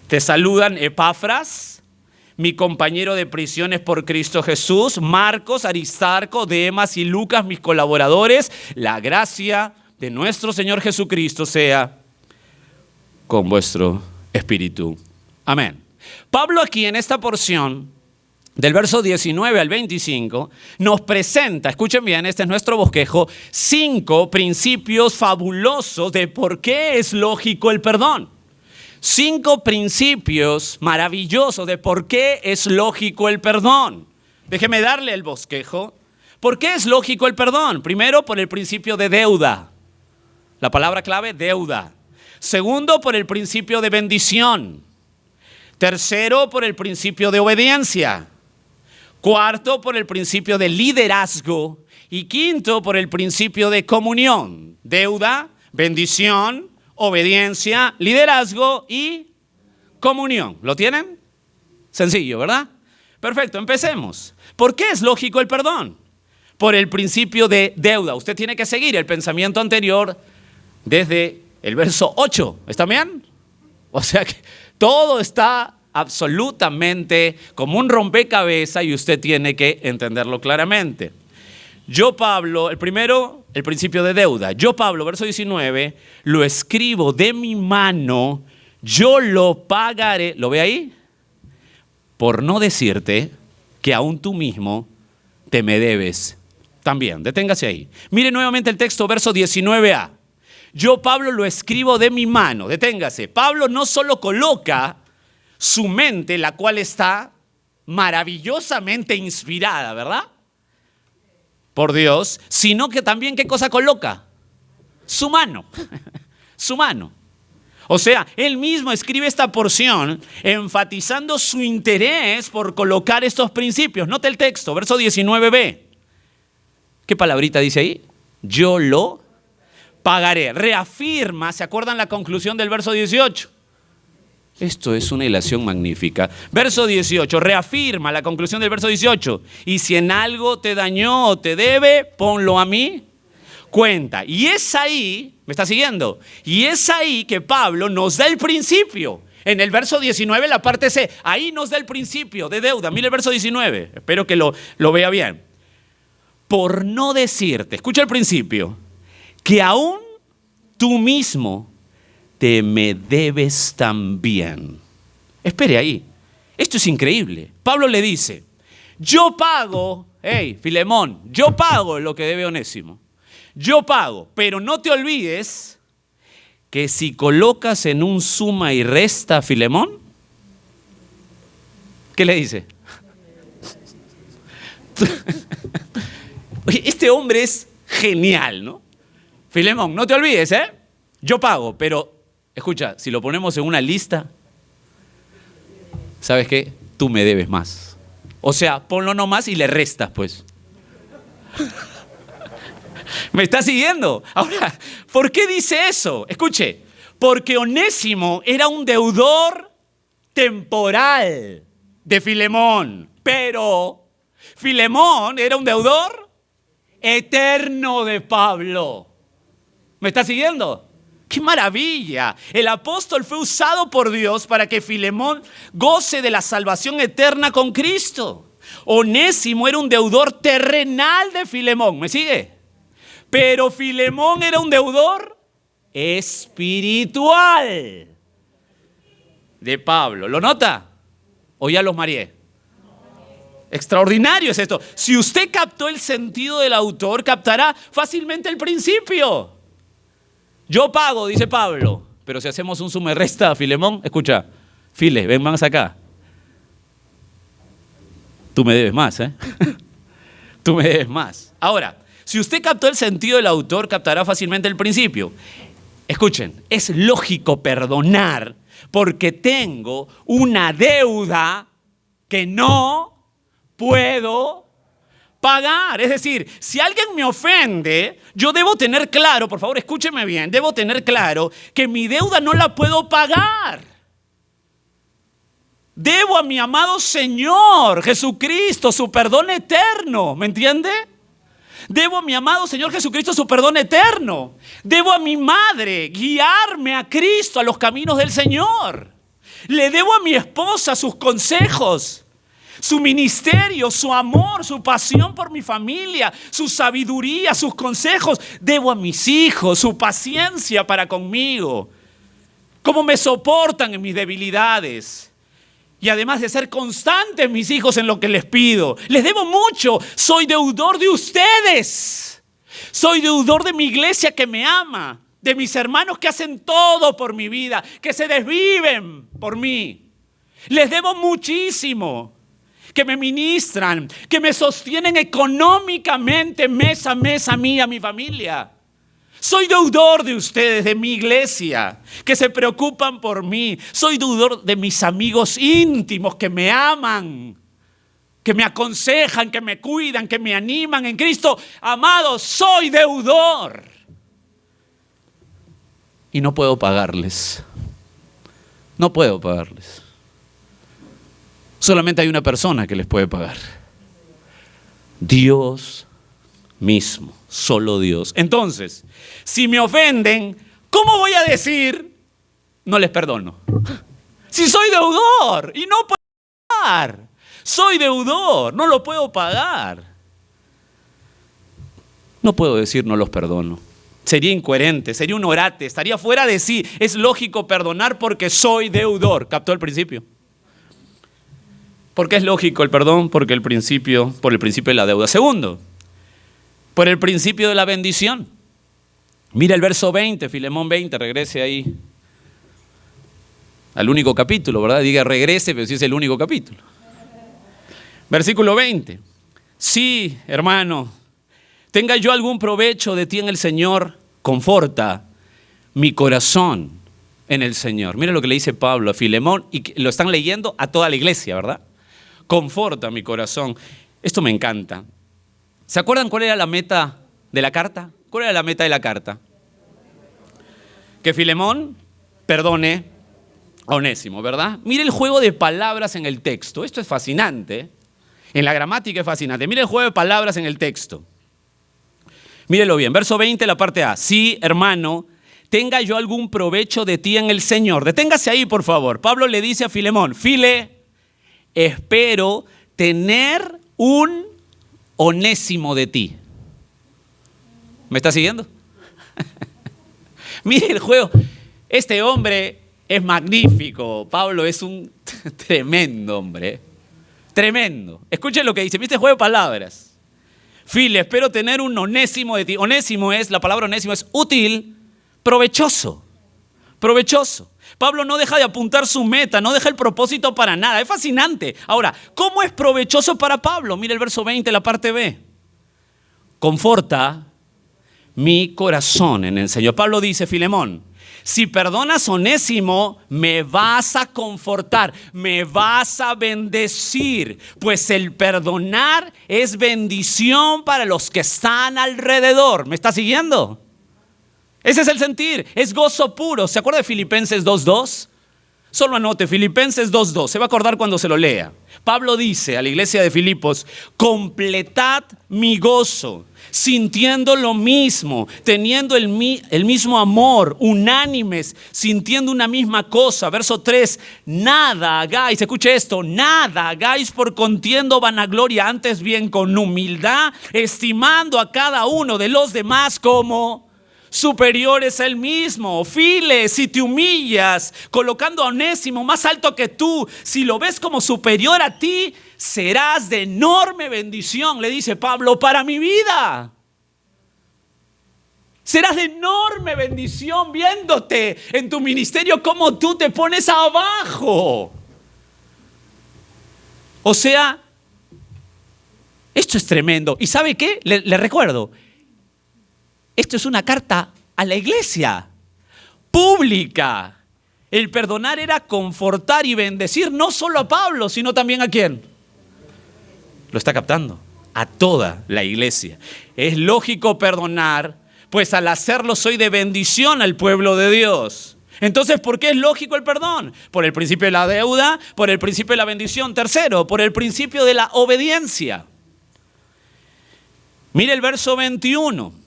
A: Te saludan Epafras, mi compañero de prisiones por Cristo Jesús, Marcos, Aristarco, Demas y Lucas, mis colaboradores. La gracia de nuestro Señor Jesucristo sea con vuestro espíritu. Amén. Pablo aquí en esta porción, del verso 19 al 25, nos presenta, escuchen bien, este es nuestro bosquejo, 5 principios fabulosos de por qué es lógico el perdón. 5 principios maravillosos de por qué es lógico el perdón. Déjeme darle el bosquejo. ¿Por qué es lógico el perdón? Primero, por el principio de deuda. La palabra clave, deuda. Segundo, por el principio de bendición. Tercero, por el principio de obediencia. Cuarto, por el principio de liderazgo. Y quinto, por el principio de comunión. Deuda, bendición, obediencia, liderazgo y comunión. ¿Lo tienen? Sencillo, ¿verdad? Perfecto, empecemos. ¿Por qué es lógico el perdón? por el principio de deuda. Usted tiene que seguir el pensamiento anterior desde el verso 8. ¿Está bien? O sea que todo está absolutamente como un rompecabezas y usted tiene que entenderlo claramente. Yo, Pablo, el primero, el principio de deuda. Yo, Pablo, verso 19, lo escribo de mi mano, yo lo pagaré. ¿Lo ve ahí? Por no decirte que aún tú mismo te me debes. También, deténgase ahí. Mire nuevamente el texto, verso 19a. Yo, Pablo, lo escribo de mi mano. Deténgase. Pablo no solo coloca su mente, la cual está maravillosamente inspirada, ¿verdad? Por Dios, sino que también, ¿qué cosa coloca? Su mano. Su mano. O sea, él mismo escribe esta porción enfatizando su interés por colocar estos principios. Note el texto, verso 19b. ¿Qué palabrita dice ahí? Yo lo pagaré. Reafirma, ¿se acuerdan la conclusión del verso 18? Esto es una ilación magnífica. Verso 18, reafirma la conclusión del verso 18. Y si en algo te dañó o te debe, ponlo a mí cuenta. Y es ahí, ¿me está siguiendo? Y es ahí que Pablo nos da el principio. En el verso 19, la parte C, ahí nos da el principio de deuda. Mire el verso 19, espero que lo vea bien. Por no decirte, escucha el principio, que aún tú mismo te me debes también. Espere ahí, esto es increíble. Pablo le dice, yo pago, hey, Filemón, yo pago lo que debe Onésimo. Yo pago, pero no te olvides que si colocas en un suma y resta a Filemón, ¿qué le dice? Oye, este hombre es genial, ¿no? Filemón, no te olvides, yo pago, pero escucha, si lo ponemos en una lista, ¿sabes qué? Tú me debes más. O sea, ponlo nomás y le restas, pues. ¿Me está siguiendo? Ahora, ¿por qué dice eso? Escuche, porque Onésimo era un deudor temporal de Filemón, pero Filemón era un deudor eterno de Pablo. ¿Me está siguiendo? ¡Qué maravilla! El apóstol fue usado por Dios para que Filemón goce de la salvación eterna con Cristo. Onésimo era un deudor terrenal de Filemón. ¿Me sigue? Pero Filemón era un deudor espiritual de Pablo. ¿Lo nota? ¿O ya los mareé? Extraordinario es esto. Si usted captó el sentido del autor, captará fácilmente el principio. Yo pago, dice Pablo, pero si hacemos un suma y resta a Filemón, escucha, File, ven más acá. Tú me debes más, Tú me debes más. Ahora, si usted captó el sentido del autor, captará fácilmente el principio. Escuchen, es lógico perdonar porque tengo una deuda que no puedo pagar. Es decir, si alguien me ofende, yo debo tener claro, por favor escúcheme bien, debo tener claro que mi deuda no la puedo pagar. Debo a mi amado Señor Jesucristo su perdón eterno, ¿me entiende? Debo a mi amado Señor Jesucristo su perdón eterno. Debo a mi madre guiarme a Cristo a los caminos del Señor. Le debo a mi esposa sus consejos, su ministerio, su amor, su pasión por mi familia, su sabiduría, sus consejos. Debo a mis hijos su paciencia para conmigo, cómo me soportan en mis debilidades. Y además de ser constantes mis hijos en lo que les pido. Les debo mucho. Soy deudor de ustedes. Soy deudor de mi iglesia que me ama. De mis hermanos que hacen todo por mi vida. Que se desviven por mí. Les debo muchísimo. Que me ministran. Que me sostienen económicamente mes a mes a mí y a mi familia. Soy deudor de ustedes, de mi iglesia, que se preocupan por mí. Soy deudor de mis amigos íntimos que me aman, que me aconsejan, que me cuidan, que me animan en Cristo. Amados, soy deudor. Y no puedo pagarles. No puedo pagarles. Solamente hay una persona que les puede pagar. Dios mismo, solo Dios. Entonces, si me ofenden, ¿cómo voy a decir no les perdono? Si soy deudor y no puedo pagar. Soy deudor, no lo puedo pagar. No puedo decir no los perdono. Sería incoherente, sería un orate, estaría fuera de sí. Es lógico perdonar porque soy deudor. ¿Captó el principio? ¿Por qué es lógico el perdón? Por el principio de la deuda. Segundo, por el principio de la bendición. Mira el verso 20, Filemón 20, regrese ahí al único capítulo, ¿verdad? Diga regrese, pero si es el único capítulo. Versículo 20. Sí, hermano, tenga yo algún provecho de ti en el Señor, conforta mi corazón en el Señor. Mira lo que le dice Pablo a Filemón, y lo están leyendo a toda la iglesia, ¿verdad? Conforta mi corazón. Esto me encanta. ¿Se acuerdan cuál era la meta de la carta? ¿Cuál era la meta de la carta? Que Filemón perdone a Onésimo, ¿verdad? Mire el juego de palabras en el texto. Esto es fascinante. En la gramática es fascinante. Mire el juego de palabras en el texto. Mírelo bien. Verso 20, la parte A. Sí, hermano, tenga yo algún provecho de ti en el Señor. Deténgase ahí, por favor. Pablo le dice a Filemón, File, espero tener un Onésimo de ti. ¿Me está siguiendo? Mire el juego. Este hombre es magnífico. Pablo es un tremendo hombre. Tremendo. Escuchen lo que dice. ¿Viste el juego de palabras? File, espero tener un Onésimo de ti. Onésimo es, la palabra onésimo es útil, provechoso. Provechoso. Pablo no deja de apuntar su meta, no deja el propósito para nada. Es fascinante. Ahora, ¿cómo es provechoso para Pablo? Mira el verso 20, la parte B. Conforta mi corazón en el Señor. Pablo dice, Filemón, si perdonas a Onésimo, me vas a confortar, me vas a bendecir, pues el perdonar es bendición para los que están alrededor. ¿Me está siguiendo? Ese es el sentir, es gozo puro. ¿Se acuerda de Filipenses 2:2? Solo anote, Filipenses 2:2, se va a acordar cuando se lo lea. Pablo dice a la iglesia de Filipos, completad mi gozo, sintiendo lo mismo, teniendo el mismo amor, unánimes, sintiendo una misma cosa. Verso 3, nada hagáis, escuche esto, nada hagáis por contienda o vanagloria, antes bien con humildad, estimando a cada uno de los demás como superiores a él mismo. File, si te humillas, colocando a Onésimo más alto que tú, si lo ves como superior a ti, serás de enorme bendición, le dice Pablo, para mi vida. Serás de enorme bendición viéndote en tu ministerio como tú te pones abajo. O sea, esto es tremendo. ¿Y sabe qué? Le recuerdo. Esto es una carta a la iglesia pública. El perdonar era confortar y bendecir no solo a Pablo, sino también ¿a quién? ¿Lo está captando? A toda la iglesia. Es lógico perdonar, pues al hacerlo soy de bendición al pueblo de Dios. Entonces, ¿por qué es lógico el perdón? Por el principio de la deuda, por el principio de la bendición. Tercero, por el principio de la obediencia. Mire el verso 21.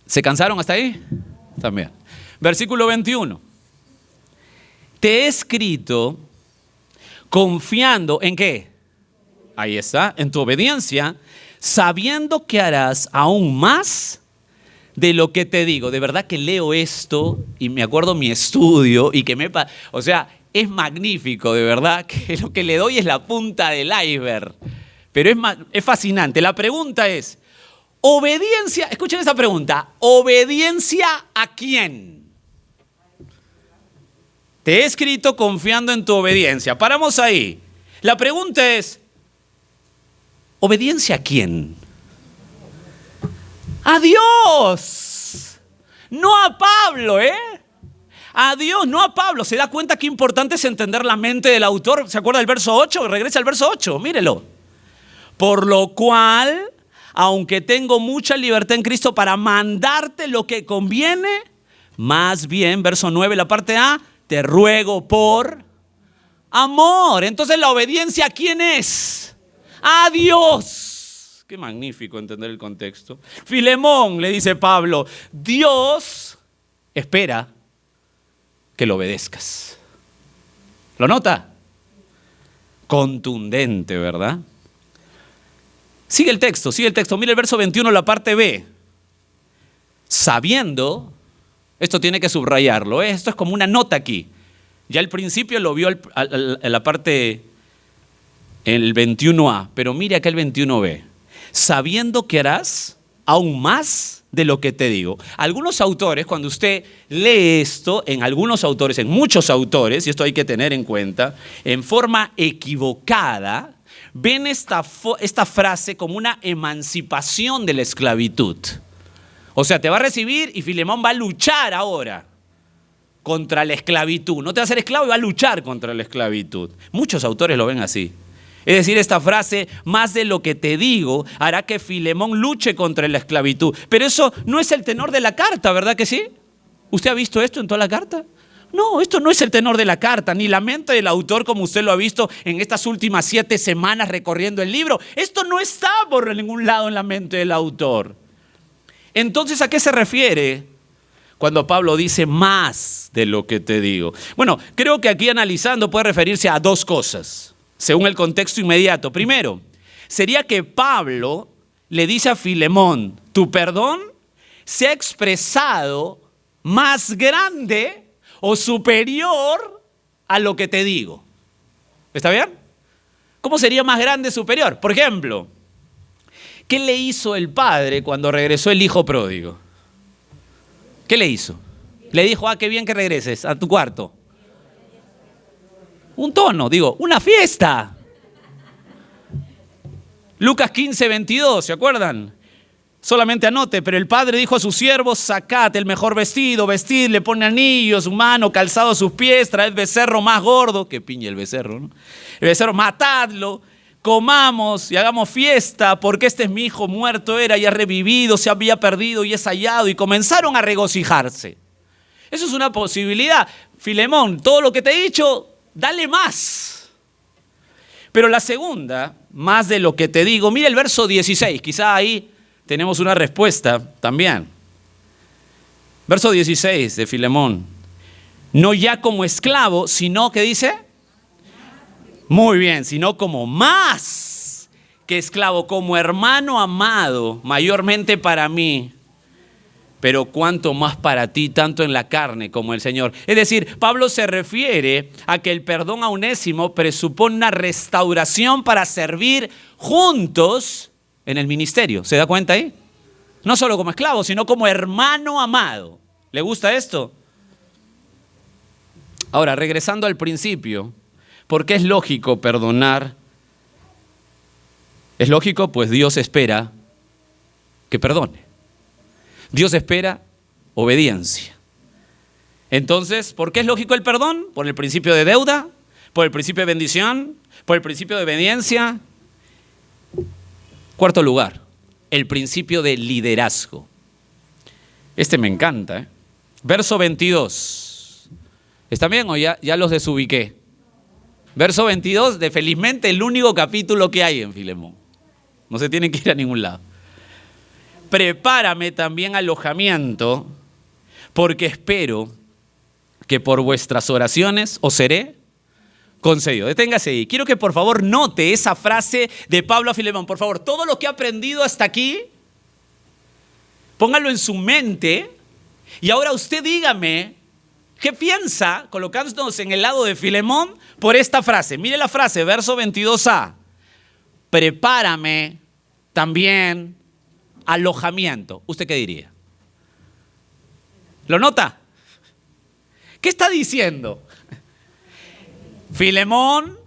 A: ¿Se cansaron hasta ahí? También. Versículo 21. Te he escrito confiando ¿en qué? Ahí está, en tu obediencia, sabiendo que harás aún más de lo que te digo. De verdad que leo esto y me acuerdo mi estudio y que o sea, es magnífico, de verdad, que lo que le doy es la punta del iceberg. Pero es fascinante. La pregunta es, obediencia, escuchen esa pregunta, ¿obediencia a quién? Te he escrito confiando en tu obediencia. Paramos ahí. La pregunta es, ¿obediencia a quién? A Dios, no a Pablo, A Dios, no a Pablo. ¿Se da cuenta qué importante es entender la mente del autor? ¿Se acuerda del verso 8? Regresa al verso 8, mírelo. Por lo cual, aunque tengo mucha libertad en Cristo para mandarte lo que conviene, más bien, verso 9, la parte A, te ruego por amor. Entonces, ¿la obediencia a quién es? A Dios. Qué magnífico entender el contexto. Filemón, le dice Pablo, Dios espera que lo obedezcas. ¿Lo nota? Contundente, ¿verdad? Sigue el texto. Mira el verso 21, la parte B. Sabiendo, esto tiene que subrayarlo, ¿eh? Esto es como una nota aquí. Ya al principio lo vio en la parte, el 21a, pero mire acá el 21b. Sabiendo que harás aún más de lo que te digo. Algunos autores, cuando usted lee esto, en muchos autores, y esto hay que tener en cuenta, en forma equivocada, ven esta frase como una emancipación de la esclavitud. O sea, te va a recibir y Filemón va a luchar ahora contra la esclavitud. No te va a hacer esclavo y va a luchar contra la esclavitud. Muchos autores lo ven así. Es decir, esta frase, más de lo que te digo, hará que Filemón luche contra la esclavitud. Pero eso no es el tenor de la carta, ¿verdad que sí? ¿Usted ha visto esto en toda la carta? No, esto no es el tenor de la carta, ni la mente del autor como usted lo ha visto en estas últimas 7 semanas recorriendo el libro. Esto no está por ningún lado en la mente del autor. Entonces, ¿a qué se refiere cuando Pablo dice más de lo que te digo? Bueno, creo que aquí analizando puede referirse a 2 cosas. Según el contexto inmediato. Primero, sería que Pablo le dice a Filemón, tu perdón se ha expresado más grande o superior a lo que te digo. ¿Está bien? ¿Cómo sería más grande, superior? Por ejemplo, ¿qué le hizo el padre cuando regresó el hijo pródigo? ¿Qué le hizo? Le dijo, qué bien que regreses a tu cuarto. Una fiesta. Lucas 15, 22, ¿se acuerdan? Solamente anote, pero el padre dijo a sus siervos, sacad el mejor vestido, vestidle, pone anillos, mano, calzado a sus pies, traed becerro más gordo, que piña el becerro, ¿no? El becerro, matadlo, comamos y hagamos fiesta, porque este es mi hijo, muerto era y ha revivido, se había perdido y es hallado, y comenzaron a regocijarse. Eso es una posibilidad. Filemón, todo lo que te he dicho, dale más. Pero la segunda, más de lo que te digo, mira el verso 16, quizá ahí tenemos una respuesta también. Verso 16 de Filemón. No ya como esclavo, sino, ¿qué dice? Muy bien, sino como más que esclavo, como hermano amado, mayormente para mí, pero cuánto más para ti, tanto en la carne como el Señor. Es decir, Pablo se refiere a que el perdón a Onésimo presupone una restauración para servir juntos en el ministerio. ¿Se da cuenta ahí? No solo como esclavo, sino como hermano amado. ¿Le gusta esto? Ahora, regresando al principio, ¿por qué es lógico perdonar? Es lógico, pues Dios espera que perdone. Dios espera obediencia. Entonces, ¿por qué es lógico el perdón? Por el principio de deuda, por el principio de bendición, por el principio de obediencia. Cuarto lugar, el principio de liderazgo. Este me encanta, ¿eh? Verso 22. ¿Están bien o ya los desubiqué? Verso 22 de felizmente el único capítulo que hay en Filemón. No se tienen que ir a ningún lado. Prepárame también alojamiento, porque espero que por vuestras oraciones os seré concedido. Deténgase ahí. Quiero que por favor note esa frase de Pablo a Filemón. Por favor, todo lo que ha aprendido hasta aquí, póngalo en su mente y ahora usted dígame qué piensa, colocándonos en el lado de Filemón, por esta frase. Mire la frase, verso 22a. Prepárame también alojamiento. ¿Usted qué diría? ¿Lo nota? ¿Qué está diciendo? Filemón,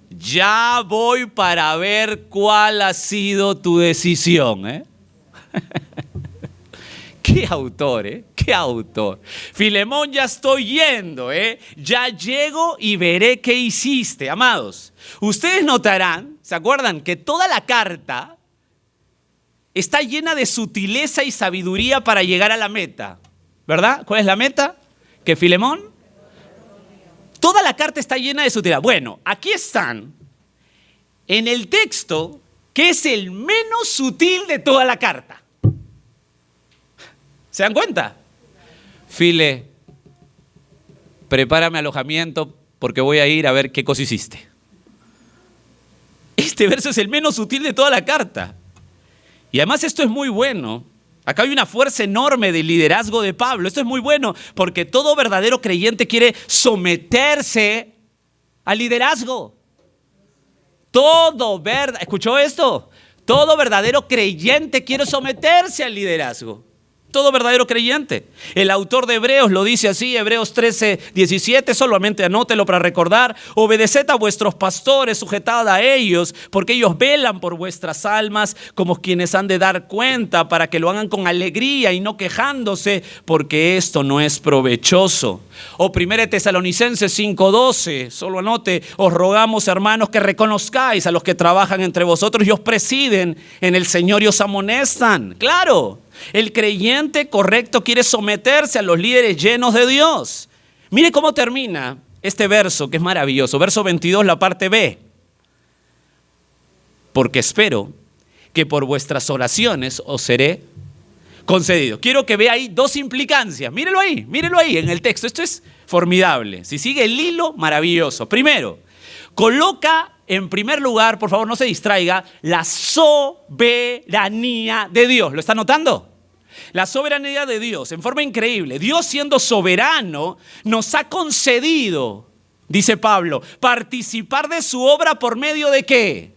A: ya voy para ver cuál ha sido tu decisión, ¿eh? Qué autor, ¿eh? Qué autor. Filemón, ya estoy yendo, ¿eh? Ya llego y veré qué hiciste. Amados, ustedes notarán, ¿se acuerdan? Que toda la carta está llena de sutileza y sabiduría para llegar a la meta, ¿verdad? ¿Cuál es la meta? ¿Que Filemón? Toda la carta está llena de sutileza. Bueno, aquí están, en el texto que es el menos sutil de toda la carta. ¿Se dan cuenta? File, prepárame alojamiento porque voy a ir a ver qué cosa hiciste. Este verso es el menos sutil de toda la carta. Y además esto es muy bueno. Acá hay una fuerza enorme del liderazgo de Pablo. Esto es muy bueno porque todo verdadero creyente quiere someterse al liderazgo. ¿Escuchó esto? Todo verdadero creyente quiere someterse al liderazgo. Todo verdadero creyente. El autor de Hebreos lo dice así, Hebreos 13:17, solamente anótelo para recordar. Obedeced a vuestros pastores, sujetad a ellos, porque ellos velan por vuestras almas como quienes han de dar cuenta, para que lo hagan con alegría y no quejándose, porque esto no es provechoso. O 1 Tesalonicenses 5:12, solo anote, os rogamos, hermanos, que reconozcáis a los que trabajan entre vosotros y os presiden en el Señor y os amonestan. Claro. El creyente correcto quiere someterse a los líderes llenos de Dios. Mire cómo termina este verso, que es maravilloso. Verso 22, la parte B. Porque espero que por vuestras oraciones os seré concedido. Quiero que vea ahí dos implicancias. Mírelo ahí en el texto. Esto es formidable. Si sigue el hilo, maravilloso. Primero, coloca en primer lugar, por favor no se distraiga, la soberanía de Dios. ¿Lo está notando? La soberanía de Dios, en forma increíble. Dios, siendo soberano, nos ha concedido, dice Pablo, participar de su obra por medio de ¿qué?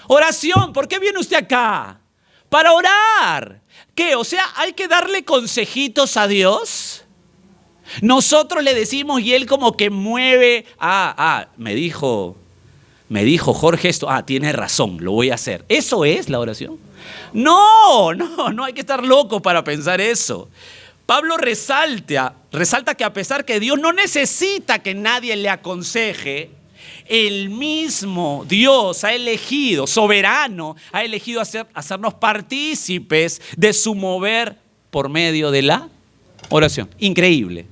A: Oración. ¿Por qué viene usted acá? Para orar. ¿Qué? O sea, ¿hay que darle consejitos a Dios? Nosotros le decimos y Él como que mueve. Me dijo Jorge esto. Tiene razón, lo voy a hacer. ¿Eso es la oración? No hay que estar loco para pensar eso. Pablo resalta que a pesar que Dios no necesita que nadie le aconseje, el mismo Dios ha elegido, soberano, ha elegido hacernos partícipes de su mover por medio de la oración. Increíble.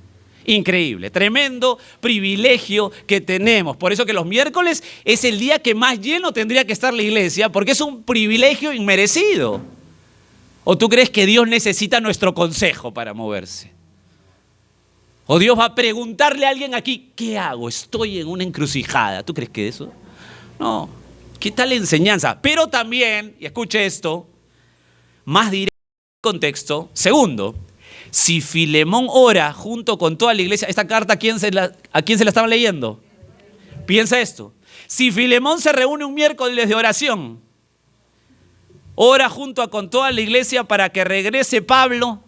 A: Increíble, tremendo privilegio que tenemos. Por eso que los miércoles es el día que más lleno tendría que estar la iglesia, porque es un privilegio inmerecido. ¿O tú crees que Dios necesita nuestro consejo para moverse? ¿O Dios va a preguntarle a alguien aquí, ¿qué hago? Estoy en una encrucijada. ¿Tú crees que eso? No. ¿Qué tal enseñanza? Pero también, y escuche esto, más directo contexto. Segundo, si Filemón ora junto con toda la iglesia, esta carta, ¿a quién se la estaban leyendo? Piensa esto. Si Filemón se reúne un miércoles de oración, ora junto con toda la iglesia para que regrese Pablo,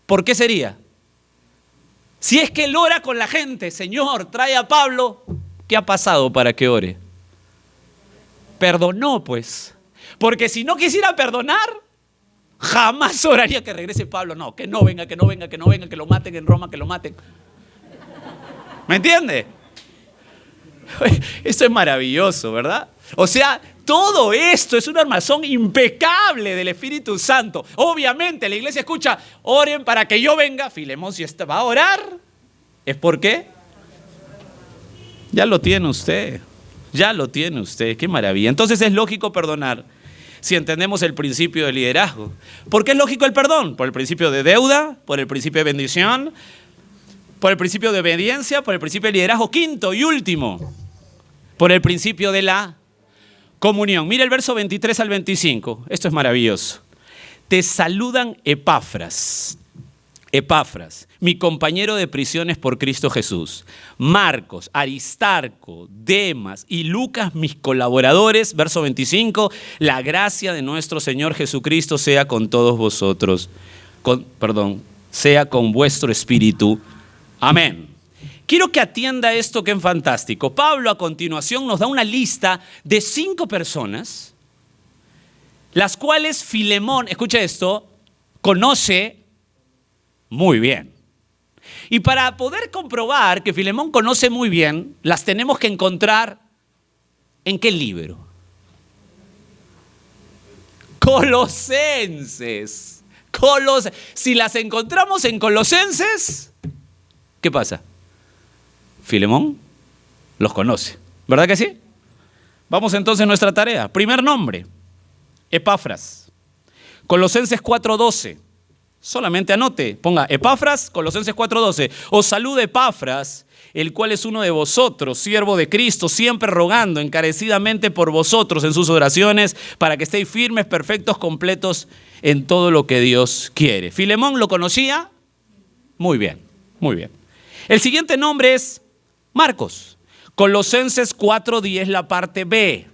A: ¿por qué sería? Si es que él ora con la gente, Señor, trae a Pablo, ¿qué ha pasado para que ore? Perdonó, pues. Porque si no quisiera perdonar, jamás oraría que regrese Pablo. No, que no venga, que lo maten en Roma, que lo maten. ¿Me entiende? Esto es maravilloso, ¿verdad? O sea, todo esto es un armazón impecable del Espíritu Santo. Obviamente la iglesia escucha, oren para que yo venga. Filemón, si va a orar, ¿es por qué? Ya lo tiene usted. Qué maravilla. Entonces es lógico perdonar si entendemos el principio de liderazgo. ¿Por qué es lógico el perdón? Por el principio de deuda, por el principio de bendición, por el principio de obediencia, por el principio de liderazgo. Quinto y último, por el principio de la comunión. Mira el verso 23 al 25. Esto es maravilloso. Te saludan Epafras, mi compañero de prisiones por Cristo Jesús, Marcos, Aristarco, Demas y Lucas, mis colaboradores. Verso 25, la gracia de nuestro Señor Jesucristo sea con todos vosotros, sea con vuestro espíritu. Amén. Quiero que atienda esto que es fantástico. Pablo a continuación nos da una lista de 5 personas, las cuales Filemón, escucha esto, conoce muy bien. Y para poder comprobar que Filemón conoce muy bien, las tenemos que encontrar ¿en qué libro? Colosenses. Si las encontramos en Colosenses, ¿qué pasa? Filemón los conoce, ¿verdad que sí? Vamos entonces a nuestra tarea. Primer nombre, Epafras. Colosenses 4:12. Solamente anote, ponga Epafras, Colosenses 4:12. Os saluda Epafras, el cual es uno de vosotros, siervo de Cristo, siempre rogando encarecidamente por vosotros en sus oraciones, para que estéis firmes, perfectos, completos en todo lo que Dios quiere. ¿Filemón lo conocía? Muy bien, muy bien. El siguiente nombre es Marcos. Colosenses 4:10, la parte B.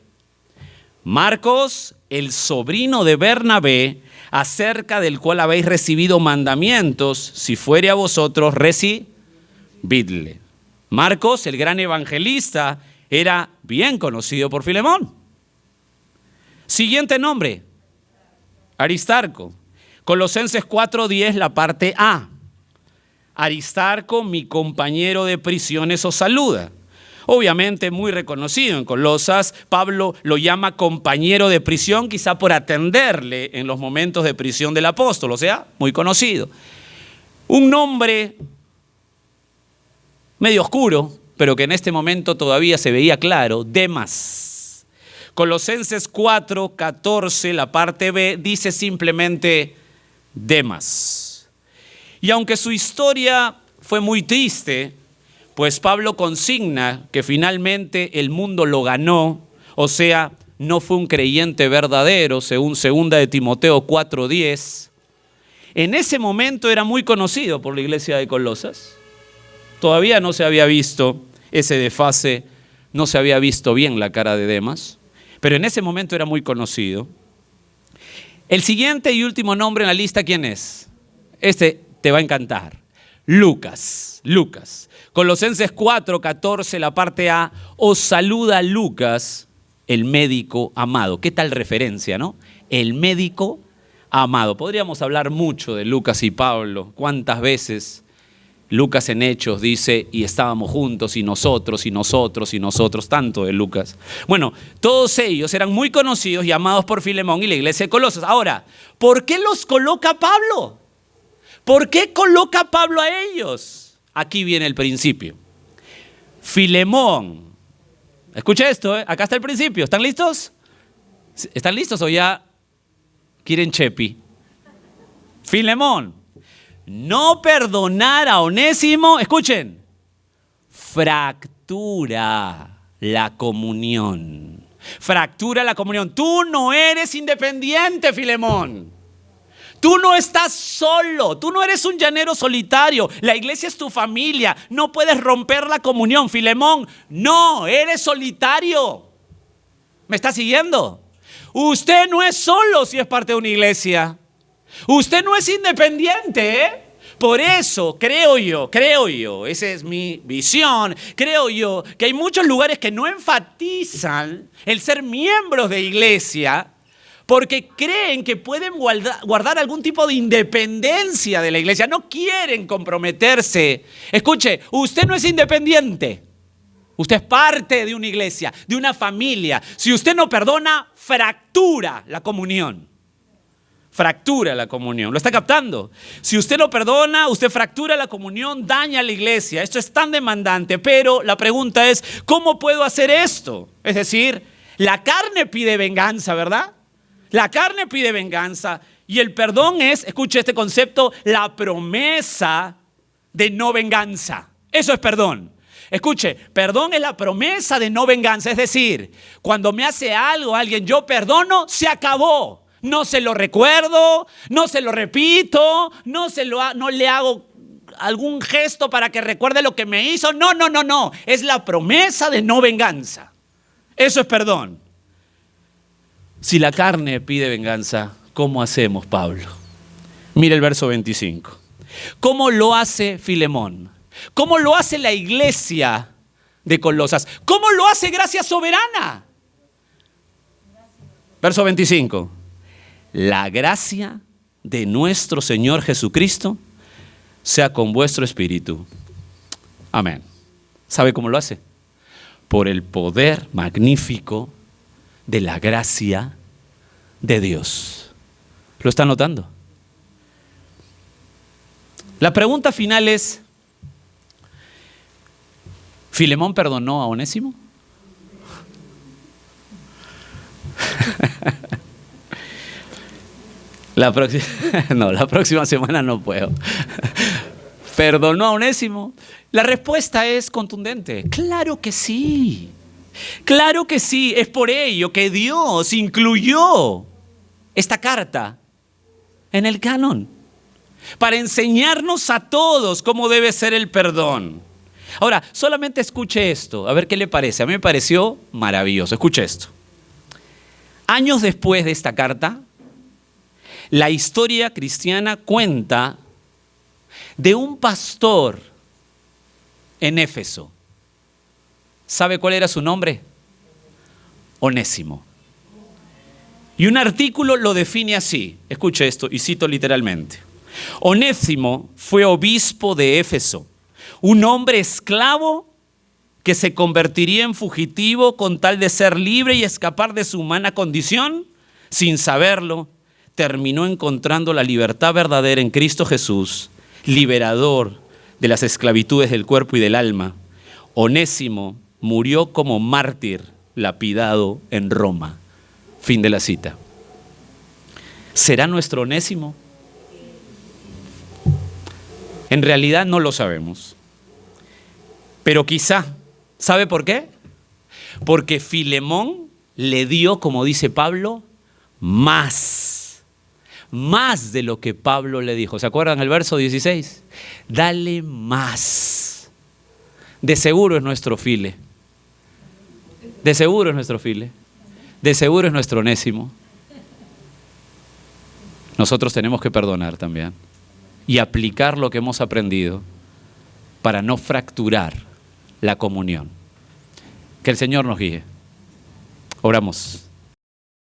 A: Marcos, el sobrino de Bernabé, acerca del cual habéis recibido mandamientos, si fuere a vosotros, recibidle. Marcos, el gran evangelista, era bien conocido por Filemón. Siguiente nombre, Aristarco. Colosenses 4:10, la parte A. Aristarco, mi compañero de prisiones, os saluda. Obviamente muy reconocido en Colosas. Pablo lo llama compañero de prisión, quizá por atenderle en los momentos de prisión del apóstol, o sea, muy conocido. Un nombre medio oscuro, pero que en este momento todavía se veía claro, Demas. Colosenses 4:14, la parte B, dice simplemente Demas. Y aunque su historia fue muy triste, pues Pablo consigna que finalmente el mundo lo ganó, o sea, no fue un creyente verdadero, según 2 de Timoteo 4:10. En ese momento era muy conocido por la iglesia de Colosas. Todavía no se había visto ese desfase, no se había visto bien la cara de Demas, pero en ese momento era muy conocido. El siguiente y último nombre en la lista, ¿quién es? Este te va a encantar. Lucas. Colosenses 4:14, la parte A, os saluda Lucas, el médico amado. ¿Qué tal referencia, no? El médico amado. Podríamos hablar mucho de Lucas y Pablo. ¿Cuántas veces Lucas en Hechos dice, y estábamos juntos, y nosotros, tanto de Lucas? Bueno, todos ellos eran muy conocidos y amados por Filemón y la iglesia de Colosas. Ahora, ¿por qué los coloca Pablo? ¿Por qué coloca Pablo a ellos? Aquí viene el principio. Filemón. Escucha esto, acá está el principio. ¿Están listos? ¿Están listos o ya quieren chepi? Filemón. No perdonar a Onésimo, escuchen, fractura la comunión. Fractura la comunión. Tú no eres independiente, Filemón. Tú no estás solo, tú no eres un llanero solitario, la iglesia es tu familia, no puedes romper la comunión. Filemón, no, eres solitario. ¿Me está siguiendo? Usted no es solo si es parte de una iglesia. Usted no es independiente, ¿eh? Por eso creo yo, esa es mi visión, creo yo que hay muchos lugares que no enfatizan el ser miembros de iglesia, porque creen que pueden guardar algún tipo de independencia de la iglesia. No quieren comprometerse. Escuche, usted no es independiente. Usted es parte de una iglesia, de una familia. Si usted no perdona, fractura la comunión. Fractura la comunión. ¿Lo está captando? Si usted no perdona, usted fractura la comunión, daña a la iglesia. Esto es tan demandante, pero la pregunta es, ¿cómo puedo hacer esto? Es decir, la carne pide venganza, ¿verdad? La carne pide venganza y el perdón es, escuche este concepto, la promesa de no venganza. Eso es perdón. Escuche, perdón es la promesa de no venganza. Es decir, cuando me hace algo alguien, yo perdono, se acabó. No se lo recuerdo, no se lo repito, no le hago algún gesto para que recuerde lo que me hizo. No. Es la promesa de no venganza. Eso es perdón. Si la carne pide venganza, ¿cómo hacemos, Pablo? Mira el verso 25. ¿Cómo lo hace Filemón? ¿Cómo lo hace la iglesia de Colosas? ¿Cómo lo hace Gracia Soberana? Verso 25. La gracia de nuestro Señor Jesucristo sea con vuestro espíritu. Amén. ¿Sabe cómo lo hace? Por el poder magnífico de la gracia de Dios. ¿Lo está notando? La pregunta final es, ¿Filemón perdonó a Onésimo? La próxima semana no puedo. ¿Perdonó a Onésimo? La respuesta es contundente. Claro que sí. Claro que sí. Es por ello que Dios incluyó esta carta en el canon, para enseñarnos a todos cómo debe ser el perdón. Ahora, solamente escuche esto, a ver qué le parece. A mí me pareció maravilloso. Escuche esto. Años después de esta carta, la historia cristiana cuenta de un pastor en Éfeso. ¿Sabe cuál era su nombre? Onésimo. Y un artículo lo define así. Escuche esto y cito literalmente. Onésimo fue obispo de Éfeso, un hombre esclavo que se convertiría en fugitivo con tal de ser libre y escapar de su humana condición. Sin saberlo, terminó encontrando la libertad verdadera en Cristo Jesús, liberador de las esclavitudes del cuerpo y del alma. Onésimo murió como mártir, lapidado en Roma. Fin de la cita. ¿Será nuestro Onésimo? En realidad no lo sabemos. Pero quizá, ¿sabe por qué? Porque Filemón le dio, como dice Pablo, más de lo que Pablo le dijo. ¿Se acuerdan el verso 16? Dale más. De seguro es nuestro File. De seguro es nuestro File. De seguro es nuestro Onésimo. Nosotros tenemos que perdonar también y aplicar lo que hemos aprendido para no fracturar la comunión. Que el Señor nos guíe. Oramos.